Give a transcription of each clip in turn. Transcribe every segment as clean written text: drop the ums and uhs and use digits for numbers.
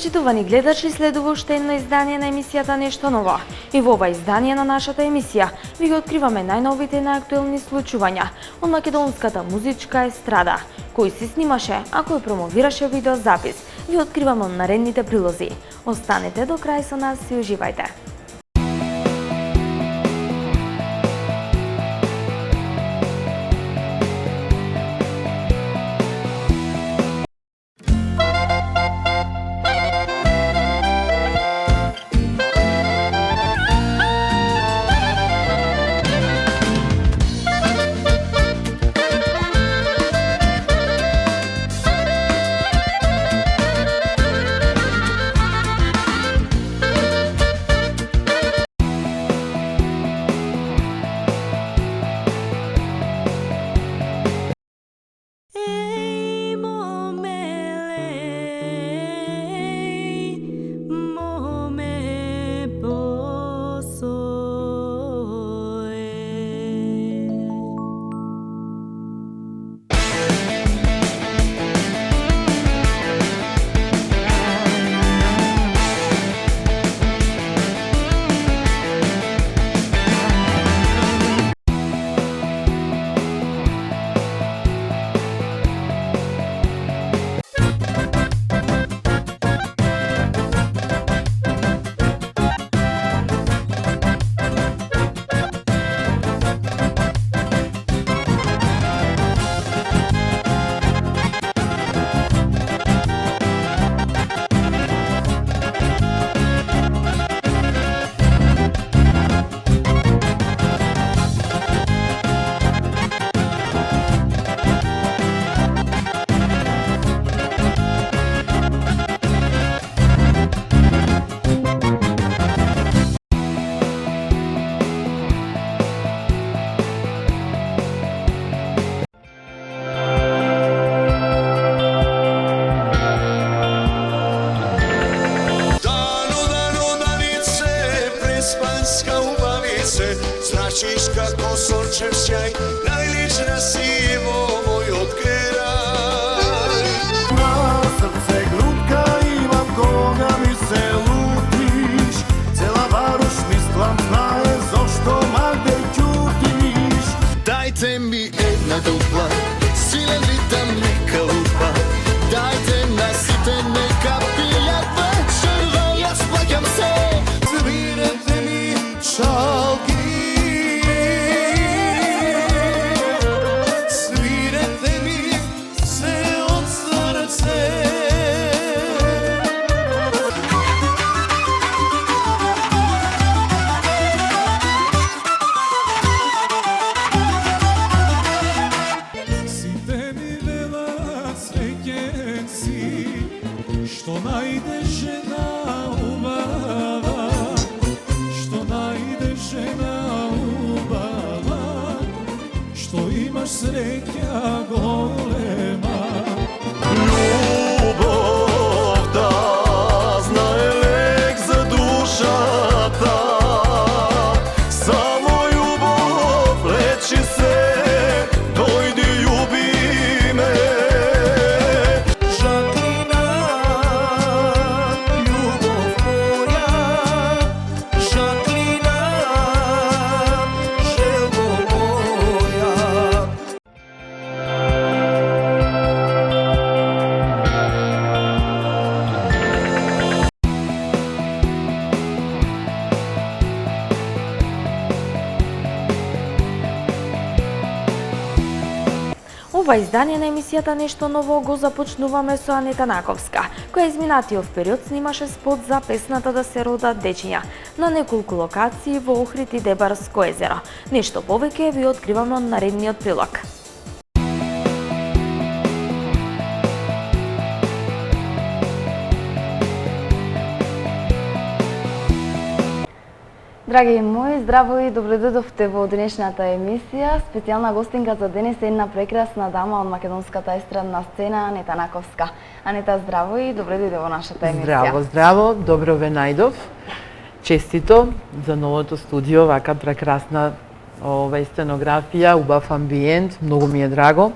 Почитувани гледачи, следува уште едно издание на емисијата Нешто ново. И во ова издание на нашата емисија ви ги откриваме најновите и најактуелни случувања од македонската музичка естрада, кој се снимаше, а кој промовираше видеозапис. Ви откриваме наредните прилози. Останете до крај со нас и уживајте. Zračiš kako sončev sjaj, najlična si vo moj od kraj. Na srce grutka imam koga mi se lutiš, cela varoš mislim znaje zašto magde ćutiš. Dajte mi jedna dupla, silen ritam neka lupa, dajte nasite neka pija večer, ja splakam se. Svirajte mi šalki, što najde žena ubava, što najde žena ubava, što imaš sreća golema. Ljubov da znaje lek za dušata, samo ljubov leči se, dojdi ljubi me. Ова издание на емисијата Нешто ново го започнуваме со Анета Наковска, која изминатиот период снимаше спот за песната Да се родат дечиња на неколку локации во Охрид и Дебарско езеро. Нешто повеќе ви откриваме од наредниот прилог. Драги мои, здраво и добре дојдовте во денешната емисија. Специјална гостинка за денес е една прекрасна дама од македонската естрадна сцена, Анета Наковска. Анета, здраво и добре дојде во нашата емисија. Здраво, здраво, добро ве најдов. Честито за новото студио, вака прекрасна сценографија, убав амбиент, многу ми е драго.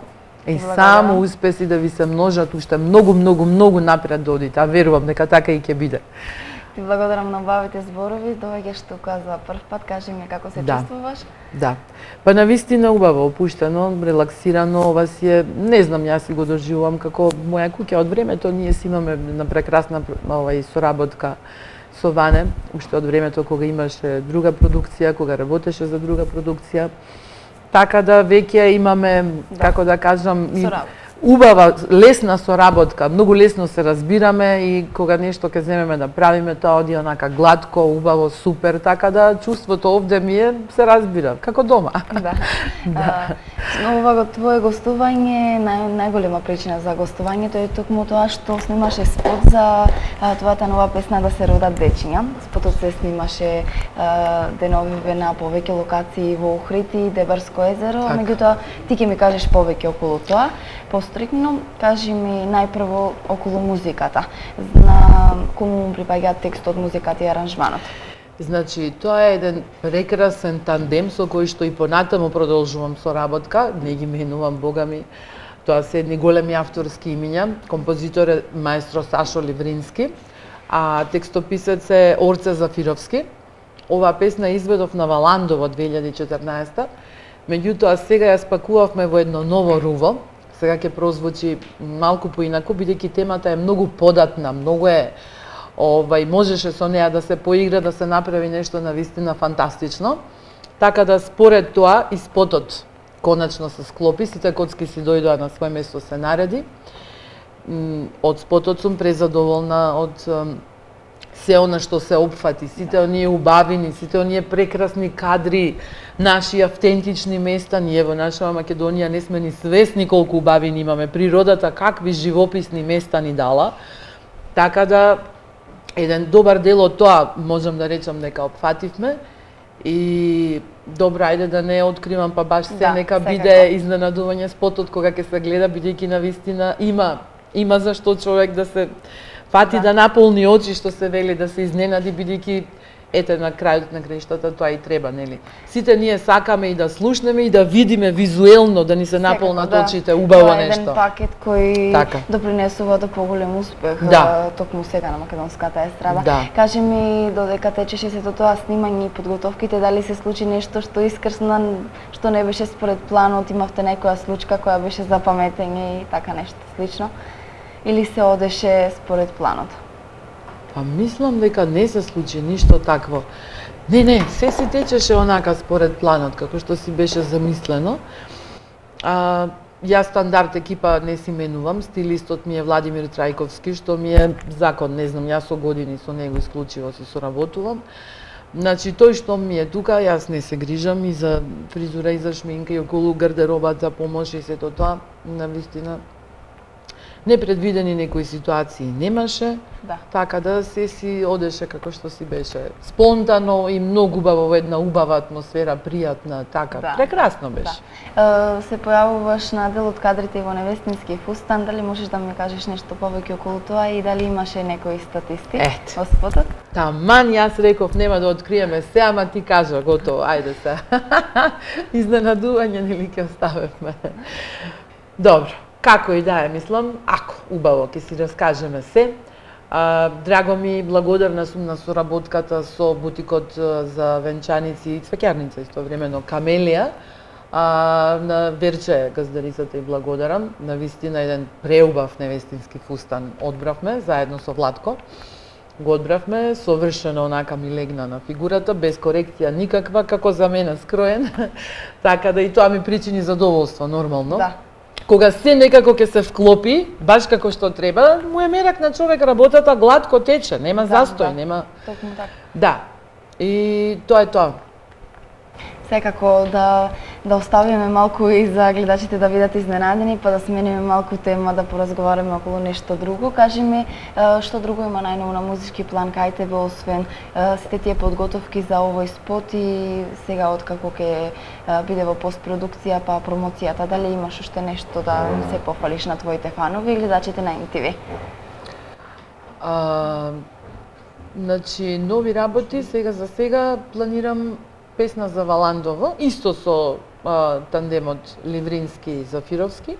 И Благодарам. само успеси да ви се множат уште многу напред да одите, а верувам дека така и ќе биде. Ти благодарам на убавите зборови, доаѓаш тука за прв пат, кажи ми како се Да. чувствуваш? Да. Па навистина убаво, опуштено, релаксирано, ова си е, не знам, јас си го доживувам како моја куќа од времето, ние си имаме на прекрасна соработка со Ване, уште од времето кога имаше друга продукција, кога работеше за друга продукција. Така да веќе имаме, како да кажам, и Соработка. убава, лесна соработка, многу лесно се разбираме и кога нешто ќе земеме да правиме, тоа оди онака гладко, убаво, супер, така да чувството овде ми е, се разбира, како дома. Да. Но ова твое гостување, најголема причина за гостувањето е токму тоа што снимаше спот за твојата нова песна Да се родат дечиња. Спотот се снимаше деновиве на повеќе локации во Охрид и Дебарско езеро, Така. меѓутоа ти ќе ми кажеш повеќе околу тоа. Пострикно, кажи ми најпрво околу музиката. На кому му припаѓа текстот, музиката и аранжманот? Значи, тоа е еден прекрасен тандем со кој што и понатаму продолжувам соработка, не ги менувам, бога ми. Тоа се едни големи авторски имиња, композитор е маестро Сашо Ливрински, а текстописец е Орце Зафировски. Оваа песна изведов на Валандово 2014. Меѓутоа сега ја спакувавме во едно ново руво. Сега ќе прозвучи малку поинаку, бидејќи темата е многу податна, многу е можеше со неа да се поигра, да се направи нешто навистина фантастично. Така да според тоа и спотот конечно се склопи, сите коцки си дојдоа на свој место, се нареди. Од спотот сум презадоволна, од се она што се опфати, сите оние убавини, сите оние прекрасни кадри, наши автентични места. Ние во наша Македонија не сме ни свесни колку убавини имаме. Природата какви живописни места ни дала. Така да еден добар дел од тоа можам да речам дека опфативме. И добро, ајде да не откривам, па баш се нека секако биде изненадување спотот кога ќе се гледа, бидејќи навистина има зашто човек да се фати, да наполни очи, што се вели, да се изненади, бидејќи ете на крајот на краиштата тоа и треба, нели? Сите ние сакаме и да слушнеме и да видиме визуелно, да ни се наполнат очите, убаво нешто. Тоа е еден нешто. пакет кој Така. допринесува до поголем успех токму сега на македонската естрада. Да. Кажи ми, додека течеше сето тоа снимање и подготовките, дали се случи нешто што искрсна, што не беше според планот, имавте некоја случка која беше за паметење и така нешто слично? Или се одеше според планот? Па мислам дека не се случи ништо такво. Не, се си течеше онака според планот, како што си беше замислено. Јас стандард екипа не си менувам, стилистот ми е Владимир Трајковски, што ми е закон, не знам, јас со години со него исклучиво си соработувам. Значи, тој што ми е тука, јас не се грижам и за фризура и за шминка и околу гардеробата, помош и сето тоа, навистина. Непредвидени некои ситуации немаше, така да се си одеше како што си беше. Спонтано и многу убаво, една убава атмосфера, пријатна, така. Прекрасно беше. Се појавуваш на дел од кадрите во невестински фустан, дали можеш да ми кажеш нешто повеќе околу тоа и дали имаше некои статисти во спотот? Таман, јас реков нема да откриеме се, ама ти кажа, готово, ајде се. Изненадување нели ќе оставевме. Добро. Како и да е, мислам, ако убаво ќе си раскажеме се. Драго ми, благодарна сум на соработката со бутикот за венчаници и цвеќарница истовремено Камелија. На Верче газдарицата и благодарам. Навистина еден преубав невестински фустан одбравме заедно со Владко. Го одбравме, совршено онака ми легна на фигурата, без корекција никаква, како за мене скроен. Така да и тоа ми причини задоволство, нормално. Да. Кога се некако ќе се вклопи, баш како што треба, му е мерак на човек, работата гладко тече, нема застој, нема... Токму така. Да, и тоа е тоа. Секако да оставиме малку и за гледачите да бидат изненадени, па да смениме малку тема, да поразговараме околу нешто друго. Кажи ми, што друго има најново на музички план кај тебе, освен сите тие подготовки за овој спот и сега откако ќе биде во постпродукција, па промоцијата, дали имаш уште нешто да се пофалиш на твоите фанови и гледачите на MTV? Значи, нови работи, сега за сега планирам песна за Валандово, исто со тандемот Ливрински и Зафировски,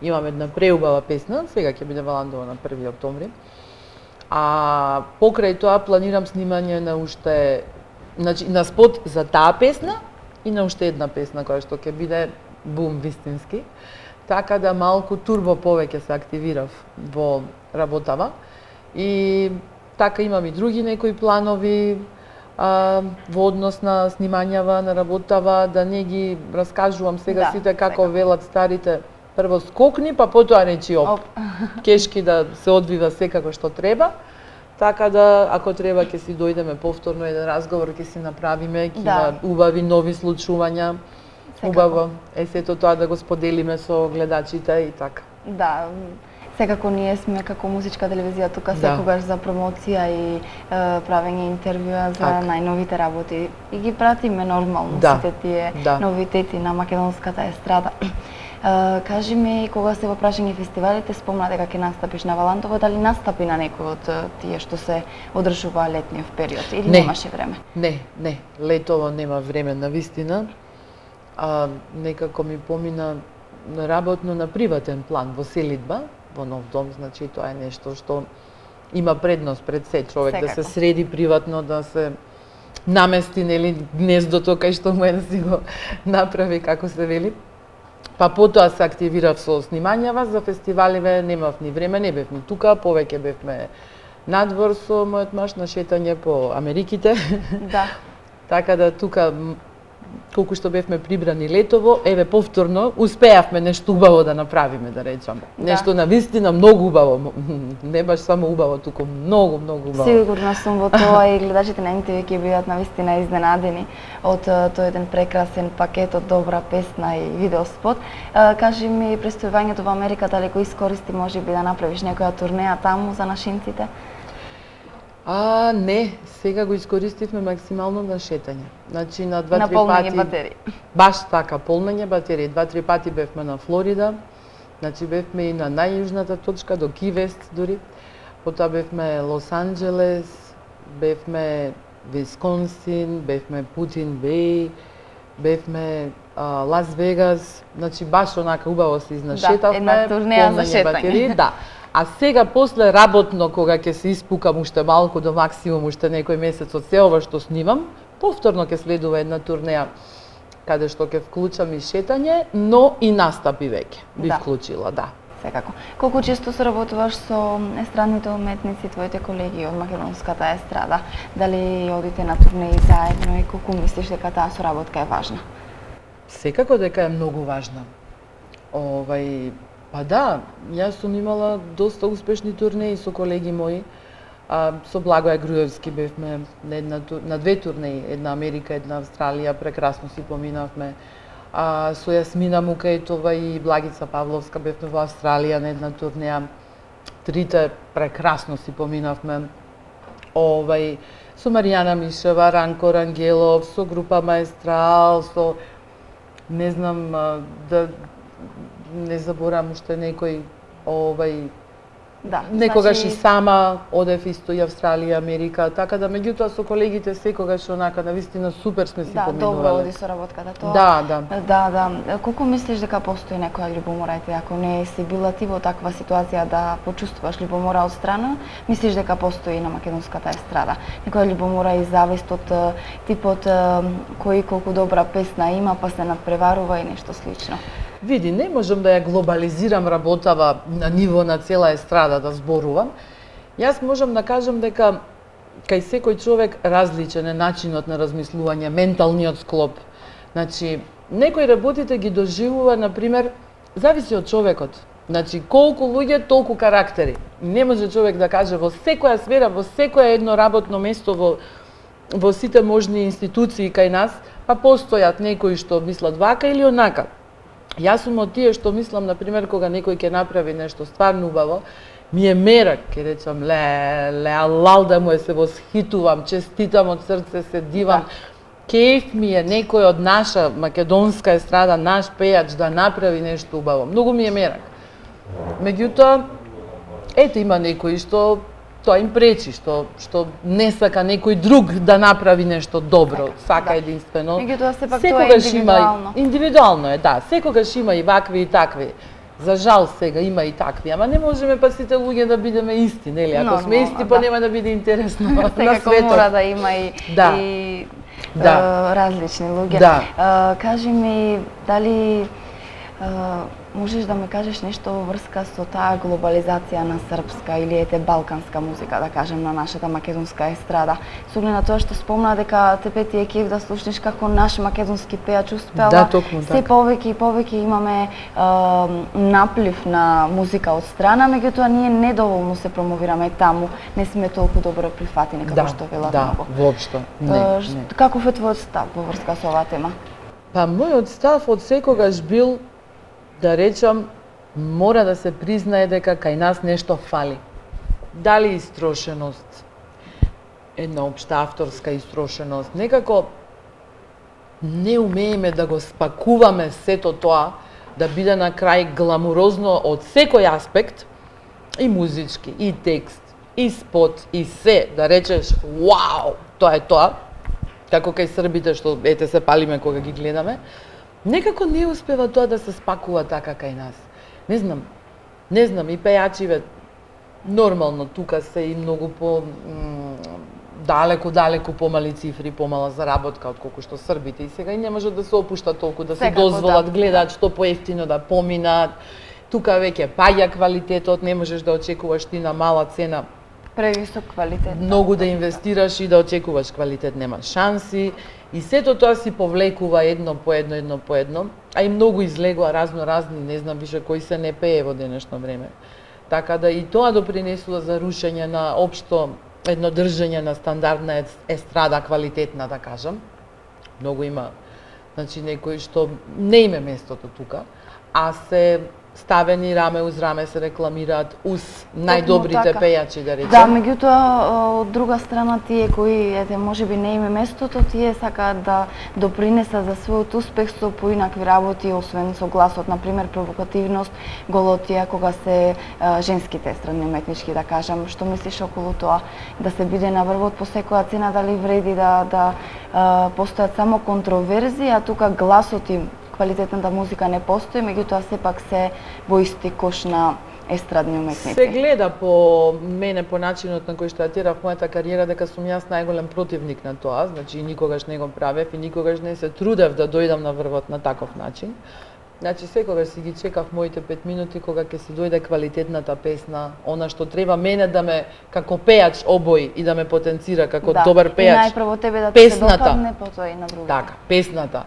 Имам една преубава песна, сега ќе биде Валандова на 1 октомври. А покрај тоа планирам снимање на уште, значи на спот за таа песна и на уште една песна која што ќе биде бум вистински. Така да малку турбо повеќе се активирав во работава. И така имам и други некои планови во однос на снимањава, на работава, да не ги раскажувам сега Да, сите како секако. велат старите, прво скокни, па потоа речи оп. Кешки да се одвива секако што треба. Така да, ако треба, ќе си дојдеме повторно еден разговор, ќе си направиме, ќе Да. има убави нови случувања. Секако. Убаво е сето тоа да го споделиме со гледачите и така. Да, секако ние сме како музичка телевизија тука Да. секогаш за промоција и правење интервјуа за Така. најновите работи и ги пратиме нормално Да. сите тие Да. новитети на македонската естрада. Кажи ми, кога се во прашање фестивалите, спомна дека ќе настапиш на Валантово, дали настапи на некој од тие што се одржува летниот период или Не. немаше време? Не, летово нема време на вистина. Некако ми помина работно на приватен план во селидба, во нов дом, значи тоа е нешто што има предност пред се човек да се Секако. среди приватно, да се намести нели гнездото кај што му е да си го направи како се вели. Па потоа се активирав со снимањава, за фестиваливе немав ни време, не бев ни тука, повеќе бевме надвор со мојот маж на шетање по Америките. Да. Така да тука колку што бевме прибрани летово, еве повторно успеавме нешто убаво да направиме, да речам. Да. Нешто на вистина многу убаво, не баш само убаво, туку многу убаво. Сигурна сум во тоа и гледачите на НТВ ќе бидат навистина изненадени од тој еден прекрасен пакет од добра песна и видеоспот. Кажи ми, престојувањето во Америка, дали го искористи можеби да направиш некоја турнеја таму за нашинците? Не, сега го искористивме максимално на шетање. Значи на 2-3 На пати. полнење батерии. Баш така, полнење батерии. 2-3 пати бевме на Флорида. Значи бевме и на најјужната точка до Ки Вест дури. Потоа бевме Лос Анџелес, бевме Висконсин, бевме Путин Беј, бевме Лас Вегас. Значи баш онака убаво се изнашетавме. една турнеја за полнење шетање. батерии, да. А сега после работно, кога ќе се испукам уште малку до максимум, уште некој месец од се ова што снимам, повторно ќе следува една турнеја каде што ќе вклучам и шетање, но и настапи веќе би Да. вклучила, да. Секако. Колку често соработуваш со естрадните уметници, твоите колеги од македонската естрада? Дали одите на турнеи заедно и колку мислиш дека таа соработка е важна? Секако дека е многу важна. Па да, јас сум имала доста успешни турнеи со колеги мои. Со Благој Груевски бевме на две турнеи, една Америка, една Австралија, прекрасно си поминавме. Со Јасмина Мукаетова и Благица Павловска бевме во Австралија на една турнеја. Трите прекрасно си поминавме. Со Маријана Мишева, Ранко Рангелов, со група Маестрал, со не знам да не заборам уште некој Да. некогаш и значи, сама одев исто и Австралија, Америка, така да меѓутоа со колегите секогаш онака навистина супер сме си да, добро поминувале. оди соработката. Тоа Да. Да. Колку мислиш дека постои некоја љубомора, ако не си била ти во таква ситуација да почувствуваш љубомора од страна, мислиш дека постои на македонската естрада? Некоја љубомора и завист од типот кој колку добра песна има, па се надпреварува и нешто слично? Види, не можам да ја глобализирам работава на ниво на цела естрада да зборувам. Јас можам да кажам дека кај секој човек различен е начинот на размислување, менталниот склоп. Значи, некои работите ги доживува, например, зависи од човекот. Значи, колку луѓе, толку карактери. Не може човек да каже во секоја сфера, во секое едно работно место, во сите можни институции кај нас, па постојат некои што мислат вака или онака. Јас сум од тие што мислам, например, кога некој ќе направи нешто стварно убаво, ми е мерак, ќе речам, алал да му се восхитувам, честитам од срце, се дивам. Кеф ми е некој од наша македонска естрада, наш пејач да направи нешто убаво. Многу ми е мерак. Меѓутоа, ете има некои што тоа им пречи, што не сака некој друг да направи нешто добро, сака единствено. Меѓутоа сепак тоа е Секогаш индивидуално. Индивидуално е, да. Секогаш има и вакви и такви. За жал сега има и такви, ама не можеме па сите луѓе да бидеме исти, нели? Ако сме Нормално, исти, па да. нема да биде интересно на Секако светот. мора да има и, Да. и Да. различни луѓе. Да. Кажи ми, дали можеш да ме кажеш нешто во врска со таа глобализација на српска или ете балканска музика, да кажем, на нашата македонска естрада? Со оглед на тоа што спомна дека тебе ти е кеф да слушнеш како наш македонски пејач успела. Да, токму Се така. повеќе и повеќе имаме наплив на музика од страна, меѓутоа ние недоволно се промовираме таму, не сме толку добро прифатени како што велат да, многу. воопшто. Не, не. Каков е твојот став во врска со оваа тема? Па мојот став од секогаш бил да речам, мора да се признае дека кај нас нешто фали. Дали истрошеност, една општа авторска истрошеност, некако не умееме да го спакуваме сето тоа, да биде на крај гламурозно од секој аспект, и музички, и текст, и спот, и се, да речеш, вау, тоа е тоа, како кај србите што ете се палиме кога ги гледаме, некако не успева тоа да се спакува така кај нас. Не знам, и пејачиве нормално тука се и многу по далеку помали цифри, помала заработка отколку што србите, и сега и не можат да се опушта толку, да се Секако, дозволат, да. гледаат што поевтино да поминат. Тука веќе паѓа квалитетот, не можеш да очекуваш ти на мала цена Превисок квалитет. многу да инвестираш и да очекуваш квалитет, нема шанси. И сето тоа си повлекува едно по едно, а и многу излегува разни, не знам више кои се не пее во денешно време. Така да и тоа допринесува за рушење на општо едно држење на стандардна естрада, квалитетна, да кажам. Многу има, значи, некои што не име местото тука, а се ставени раме уз раме, се рекламираат уз најдобрите така. пејачи, да речем. Да, меѓутоа, од друга страна, тие кои, ете, можеби не име местото, тие сакаат да допринесат за својот успех со поинакви работи, освен со гласот, например, провокативност, голотија, кога се женските естрадни уметнички, да кажам. Што мислиш околу тоа? Да се биде на врвот по секоја цена, дали вреди да постојат само контроверзии, а тука гласот и квалитетната музика не постои, меѓутоа сепак се во исти кош на естрадни уметници. Се гледа по мене, по начинот на кој што атирав мојата кариера, дека сум јас најголем противник на тоа, значи никогаш не го правев и никогаш не се трудев да дојдам на врвот на таков начин. Значи секогаш си ги чекав моите 5 минути кога ќе си дојде квалитетната песна, она што треба мене да ме како пејач обои и да ме потенцира како добар пејач. И најпрво тебе да ти се Песната. допадне, потоа и на другите. Така, песната.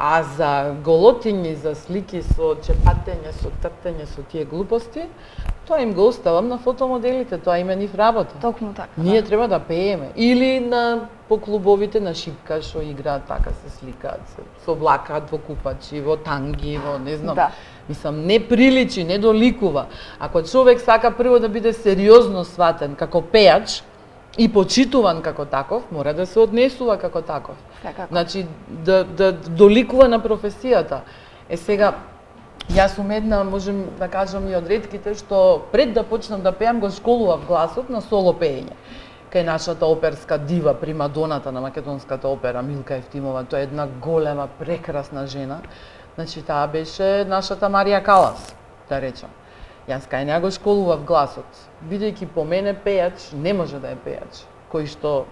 А за голотињи, за слики со чепатење, со тртење, со тие глупости, тоа им го оставам на фотомоделите, тоа им е нив работа. Токму така. Ние треба да пееме. Или по клубовите на шипка што играат така, се сликаат, се облакаат во купачи, во танги, во не знам. Да. Мислам, не приличи, не доликува. Ако човек сака прво да биде сериозно сватен како пејач и почитуван како таков, мора да се однесува како таков. Секако. Значи, да доликува на професијата. Сега, јас сум една, можем да кажам, и од ретките што пред да почнам да пеам го школував гласот на соло пеење. Кај нашата оперска дива, примадоната на македонската опера, Милка Евтимова, тоа е една голема, прекрасна жена. Значи, таа беше нашата Марија Калас, да речам. Јас кај неа го школував гласот. Бидејќи по мене пејач не може да е пејач, кој што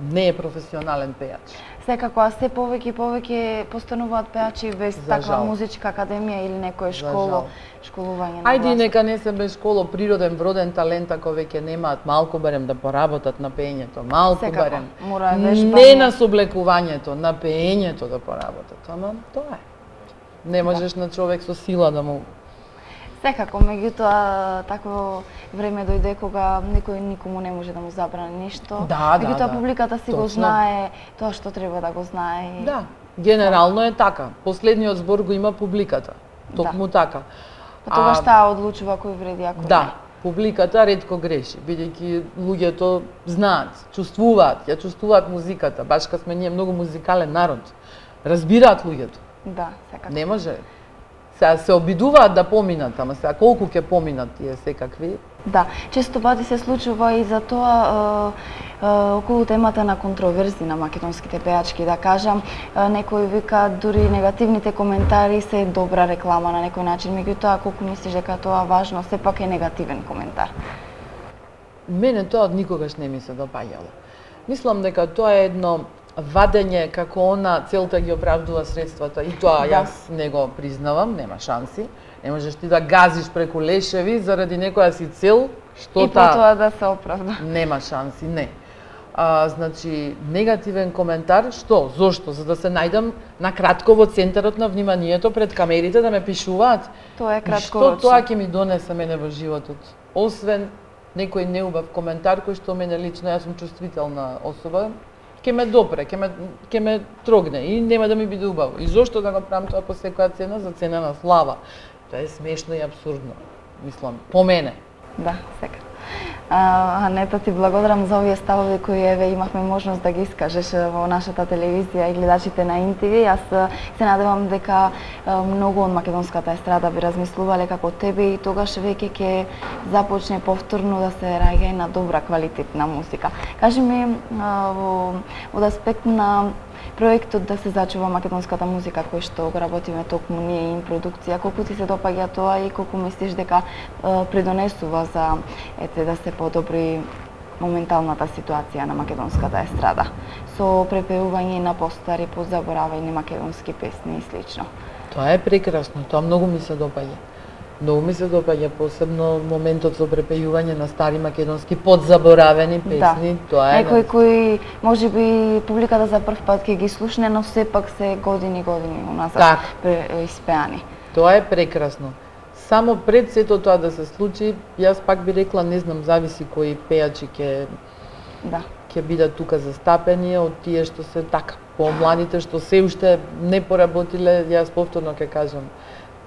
не е професионален пејач. Секако, а се повеќе и повеќе постануваат пејачи без За таква жал. музичка академија или некое За жал. школување на Ајде и гласот. нека не се без школо, природен, вроден талент, ако веќе немаат, малку барем да поработат на пеењето, малку Секако, барем. мора е вежбање. Не на соблекувањето, на пеењето да поработат. Ама тоа е. Не можеш на човек со сила да му... Секако, меѓутоа такво време дојде кога некој никому не може да му забрани ништо. Да, меѓутоа да. публиката си го Точно. знае тоа што треба да го знае. и- Да, генерално е така. Последниот збор го има публиката. Токму така. Па тогаш таа одлучува кој вреди, ако не. Да, публиката ретко греши, бидејќи луѓето знаат, ја чувствуваат музиката, баш кога сме ние многу музикален народ. Разбираат луѓето. Да, секако. Не може Сега се обидуваат да поминат, ама сега колку ќе поминат тие секакви? Да, често пати се случува и за тоа околу темата на контроверзи на македонските пеачки, да кажам, некој вика дури негативните коментари се добра реклама на некој начин, меѓутоа колку мислиш дека тоа важно, сепак е негативен коментар. Мене тоа никогаш не ми се допаѓало. Мислам дека тоа е едно вадење како она целта ги оправдува средствата и тоа Да. јас не го признавам, нема шанси. Не можеш ти да газиш преку лешеви заради некоја си цел, што И потоа да се оправда. нема шанси, не. Значи, негативен коментар, што? Зошто? За да се најдам на кратко во центарот на вниманието пред камерите да ме пишуваат? Тоа е И што краткорочно. тоа ќе ми донесе мене во животот? Освен некој неубав коментар кој што мене лично, јас сум чувствителна особа, ќе ме допре, ќе ме трогне и нема да ми биде убаво. И зошто да го правам тоа по секоја цена, за цена на слава? Тоа е смешно и абсурдно, мислам, по мене. Да, сега. Анета, ти благодарам за овие ставови кои еве имавме можност да ги искажеш во нашата телевизија и гледачите на ИНТВ. Јас се надевам дека многу од македонската естрада би размислувале како тебе и тогаш веќе ќе започне повторно да се раѓа на добра квалитетна музика. Кажи ми од аспект на проектот да се зачува македонската музика кој што го работиме токму ние и продукција, колку ти се допаѓа тоа и колку мислиш дека придонесува за да се подобри моменталната ситуација на македонската естрада со препеување на постари, позаборавање македонски песни и слично. Тоа е прекрасно, тоа многу ми се допаѓа. Многу ми се допаѓа, посебно моментот со препејување на стари македонски подзаборавени песни, тоа е. Некои кои можеби публиката за прв пат ќе ги слушне, но сепак се години уназад испеани. Тоа е прекрасно. Само пред сето тоа да се случи, јас пак би рекла, не знам, зависи кои пејачи ќе бидат тука застапени, од тие што се така помладите, што се уште не поработиле, јас повторно ќе кажам,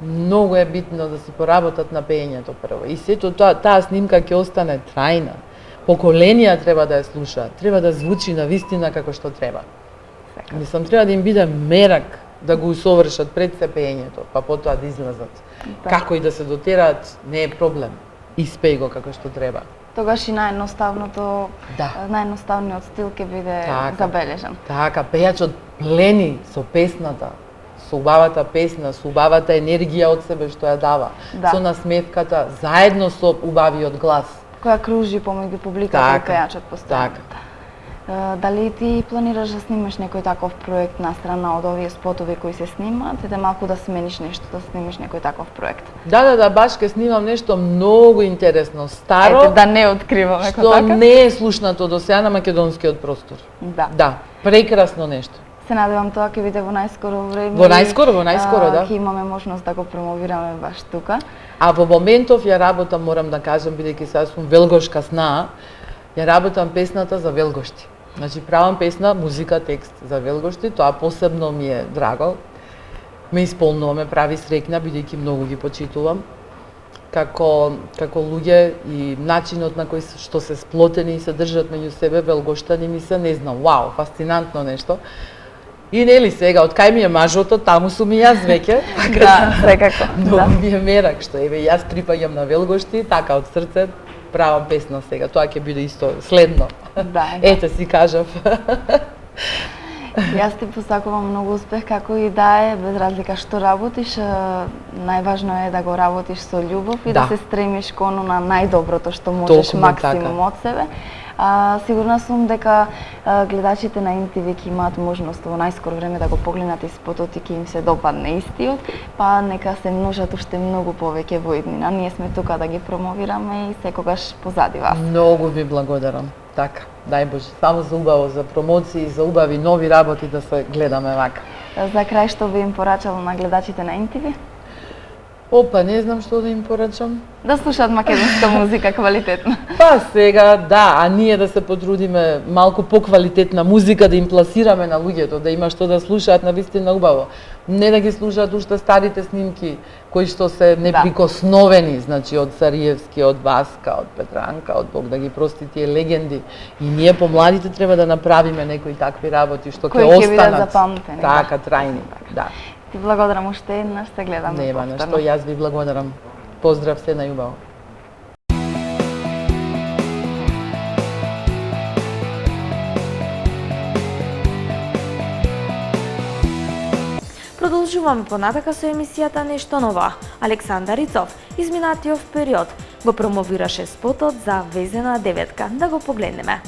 многу е битно да си поработат на пеењето прво. И сето таа снимка ќе остане трајна. Поколенија треба да ја слушаат, треба да звучи на вистина како што треба. Мислам, треба да им биде мерак да го усовршат пред се пеењето, па потоа да излезат. Како и да се дотераат, не е проблем. Испеј го како што треба. Тогаш и наједноставното, наједноставниот стил ќе биде забележан. Така, пејачот плени со песната, со убавата песна, со убавата енергија од себе што ја дава, со насмевката, заедно со убавиот глас. Која кружи помеѓу публиката и пејачот постојано. Дали ти планираш да снимаш некој таков проект на страна од овие спотови кои се снимаат, и да малку да смениш нешто, да снимиш некој таков проект? Да, баш ќе снимам нешто многу интересно, старо, да не откриваме што така не е слушнато до сега на македонскиот простор. Да, прекрасно нешто. Се надевам тоа ќе биде во најскоро време. Во најскоро, да. Ќе имаме можност да го промовираме баш тука. А во моментов ја работам, морам да кажам, бидејќи сега сум велгошка снаа, ја работам песната за Велгошти. Значи правам песна, музика, текст за Велгошти, тоа посебно ми е драго. Ме исполнува, ме прави среќна, бидејќи многу ги почитувам. Како луѓе и начинот на кој што се сплотени и се држат меѓу себе велгоштани ми се, не знам, вау, фасцинантно нешто. И нели сега, од кај ми е мажото, таму сум и јас веќе. Да, секако. Многу ми е мерак што еве јас припаѓам на Велгошти, така од срце правам песна сега. Тоа ќе биде исто следно. Ете си кажав. Јас ти посакувам многу успех како и да е, без разлика што работиш, најважно е да го работиш со љубов и да се стремиш кон на најдоброто што можеш, максимум од себе. Сигурна сум дека гледачите на ИНТВ ќе имаат можност во најскоро време да го погледнат и спотот и ќе им се допадне истиот, па нека се множат уште многу повеќе во иднина. Ние сме тука да ги промовираме и секогаш позади вас. Многу ви благодарам. Така, дај Боже, само за убаво, за промоции, за убави нови работи да се гледаме вака. За крај што би им порачала на гледачите на ИНТВ? Опа, не знам што да им порачам. Да слушаат македонска музика квалитетна. Па сега, да, а ние да се потрудиме малку поквалитетна музика да им пласираме на луѓето, да има што да слушаат на вистина убаво. Не да ги слушаат уште старите снимки, кои што се неприкосновени, значи од Сариевски, од Васка, од Петранка, од Бог да ги прости тие легенди. И ние помладите треба да направиме некои такви работи што ќе Кои ќе бидат останат запамтени, така трајни. Да. Ти благодарам уште еднаш, те гледаме Нема на повторно. што, јас ви благодарам. Поздрав се најубаво. Продолжуваме понатака со емисијата Нешто ново. Александар Рицов изминатиот период го промовираше спотот за Везена деветка. Да го погледнеме.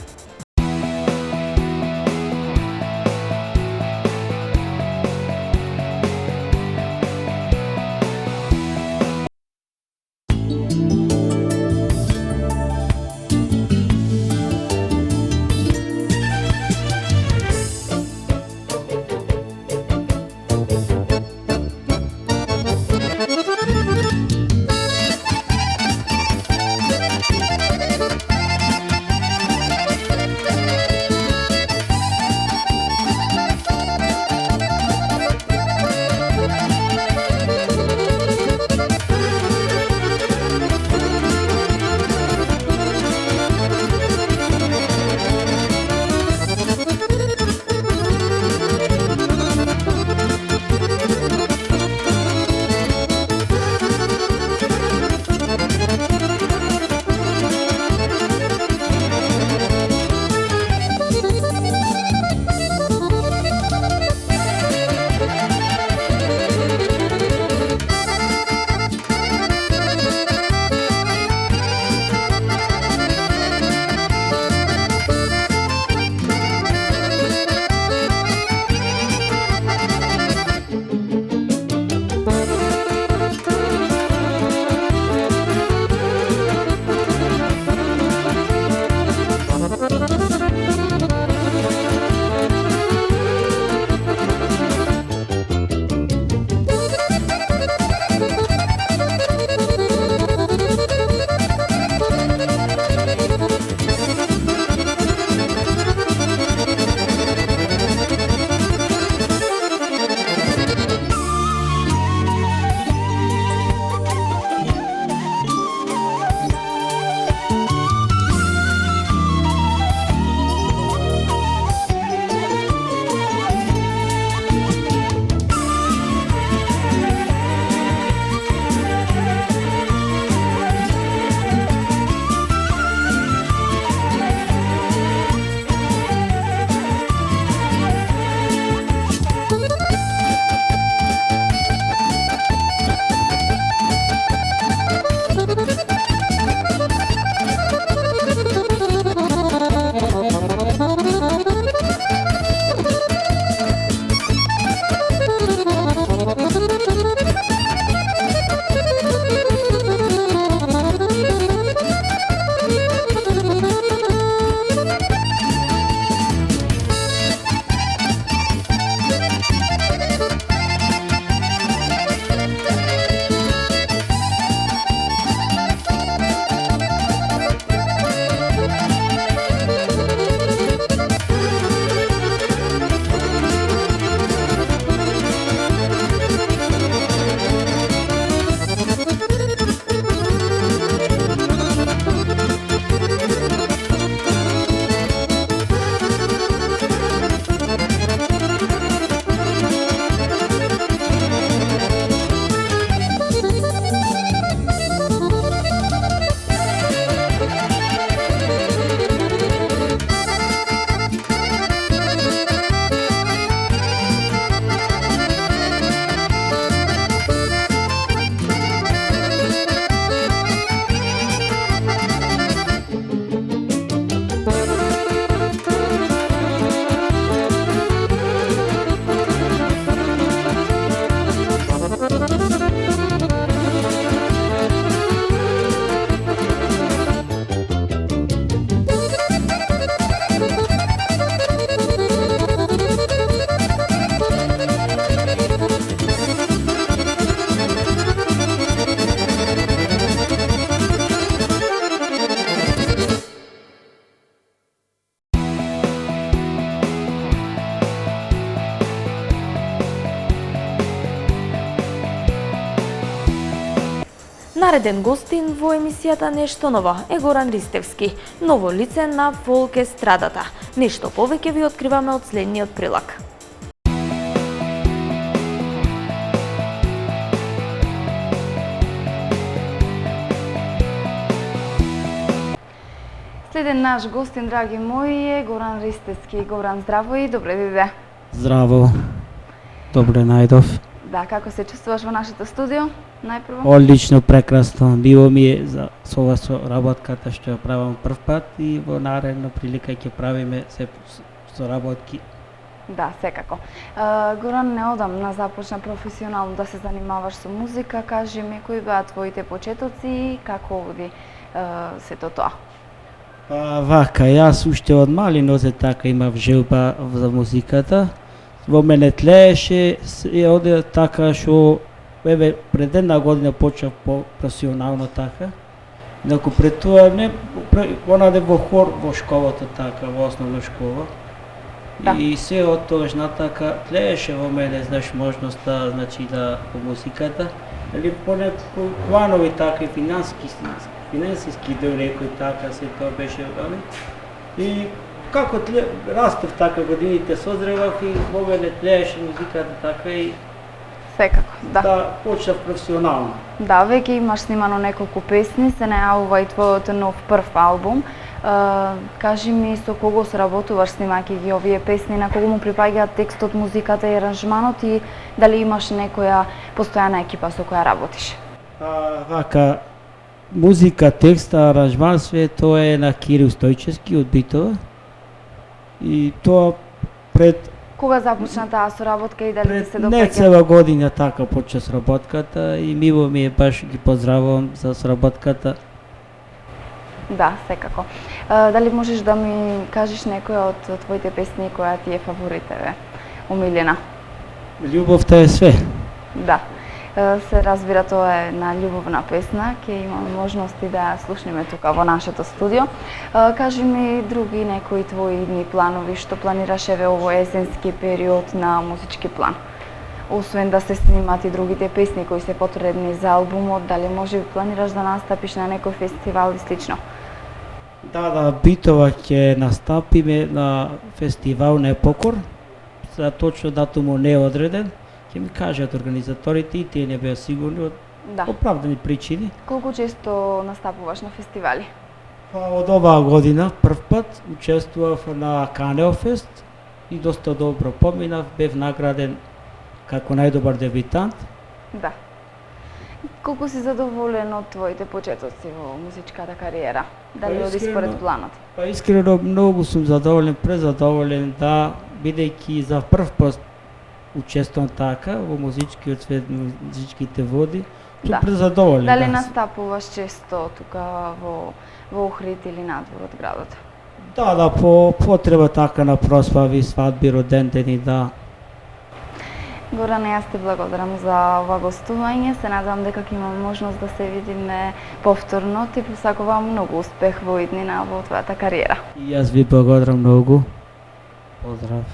Нареден гостин во емисијата Нешто ново е Горан Ристевски, ново лице на фолк естрадата. Нешто повеќе ви откриваме од следниот прилог. Следен наш гостин, драги мои, е Горан Ристевски. Горан, здраво и добре дојде. Здраво. Добре најдов. Да, како се чувствуваш во нашето студио? Најпрво? Одлично, прекрасно. Диво ми е за ова работката што ја правам прв пат и во наредна прилика ќе правиме се соработки. Да, секако. Горан, неодамна започна професионално да се занимаваш со музика. Кажи ми, кои беа твоите почетоци и како оди сето тоа? Вака, јас уште од мали нозе така имав желба за музиката. Во мене тлееше, се оде така што еве пред една година почнав професионално така. Инаку пред тоа не онаде во хор во школата така, во основна школа. Да. И се од тогаш натака тлееше во мене, знаеш, можноста, значи да по музиката, или поне по планови така и финансиски дел некој така се тоа беше али. И како растав така годините, созревав и во мене тлееше музиката така и Секако, да. да почнав професионално. Да, веќе имаш снимано неколку песни, се најавува и твојот нов прв албум. Кажи ми со кого соработуваш снимајќи ги овие песни, на кого му припаѓаат текстот, музиката и аранжманот и дали имаш некоја постојана екипа со која работиш? Вака, музика, текст, аранжман, све тоа е на Кирил Стојчевски од Битова. И тоа пред Кога започна таа соработка и дали ти се не допаѓа? цела година така почна соработката и мило ми е, баш ги поздравувам за соработката. Да, секако. Дали можеш да ми кажеш некоја од твоите песни која ти е фаворитеве, омилена? Љубовта е све. Да. Се разбира, тоа е една љубовна песна, ќе имаме можности да ја слушнеме тука во нашето студио. Кажи ми други некои твои дни планови, што планираш еве овој есенски период на музички план? Освен да се снимат и другите песни кои се потребни за албумот, дали може би планираш да настапиш на некој фестивал и слично? Да, Битова ќе настапиме на фестивал Непокор. За точно датумот не е одреден. Ќе ми кажат организаторите и тие не беа сигурни од Да. оправдани причини. Колку често настапуваш на фестивали? Од оваа година прв пат учествував на Канеофест и доста добро поминав, бев награден како најдобар дебитант. Да. Колку си задоволен од твоите почетоци во музичката кариера? Дали оди искрено- според планот? Искрено многу сум задоволен, презадоволен да бидејќи за прв пат учествувам така во музичкиот свет, музичките води, сум Да. презадоволен. Дали да. настапуваш често тука во Охрид или надвор од градот? Да, по потреба така на прослави, свадби, родендени, да. Горане, јас ти благодарам за ова гостување. Се надевам дека ќе имаме можност да се видиме повторно. Ти посакувам многу успех во иднина во твојата кариера. И јас ви благодарам многу. Поздрав.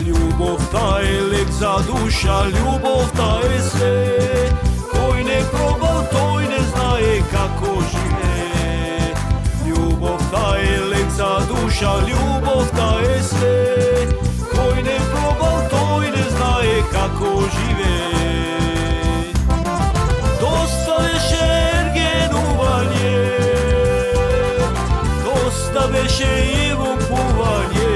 Љубовта е лек за душа, љубовта е све. Кој не пробал, тој не знае како живее. Љубовта е лек за душа, љубовта е све. Кој не пробал, тој не знае како живее. Доста беше ергенување, доста беше и лупување.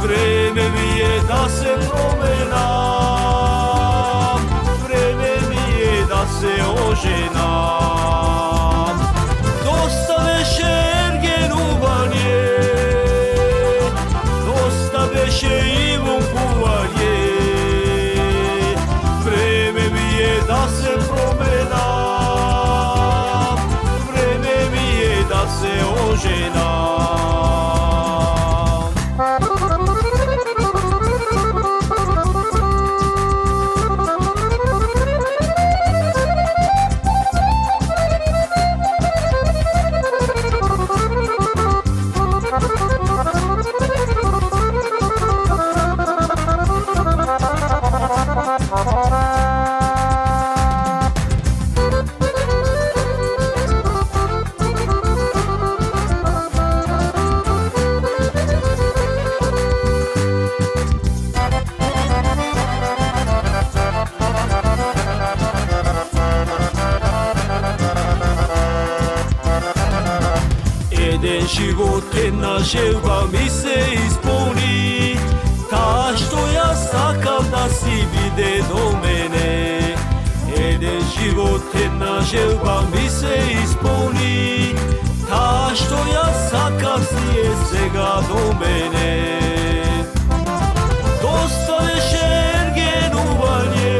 Време ми е да се променам, време ми е да се оженам. Доста беше ергенување, доста беше и лупување. Време ми е да се променам, време ми е да живот една желба ми се исполни, таа што ја сакав да си биде до мене. Еден живот една желба ми се исполни, таа што ја сакав си е сега до мене. Доста беше ергенување,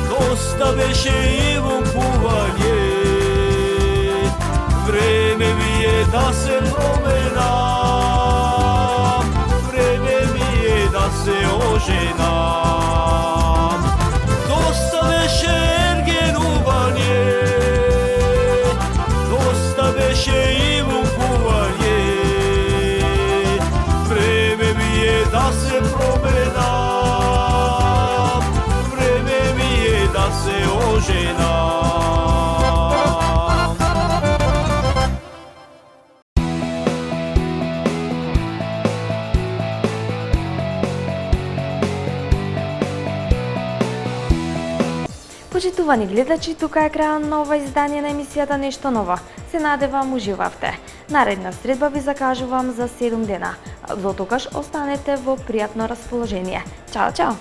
доста беше и вонкување, време ми е да се променам, време ми е да се оженам. Доста беше ергенување, доста беше и вонкување, време ми е да се променам, време ми е да се оженам. Почитувани гледачи, тука е крајот на ова издание на емисијата Нешто ново. Се надевам уживавте. Наредна средба ви закажувам за 7 дена. До тогаш останете во пријатно расположение. Чао, чао!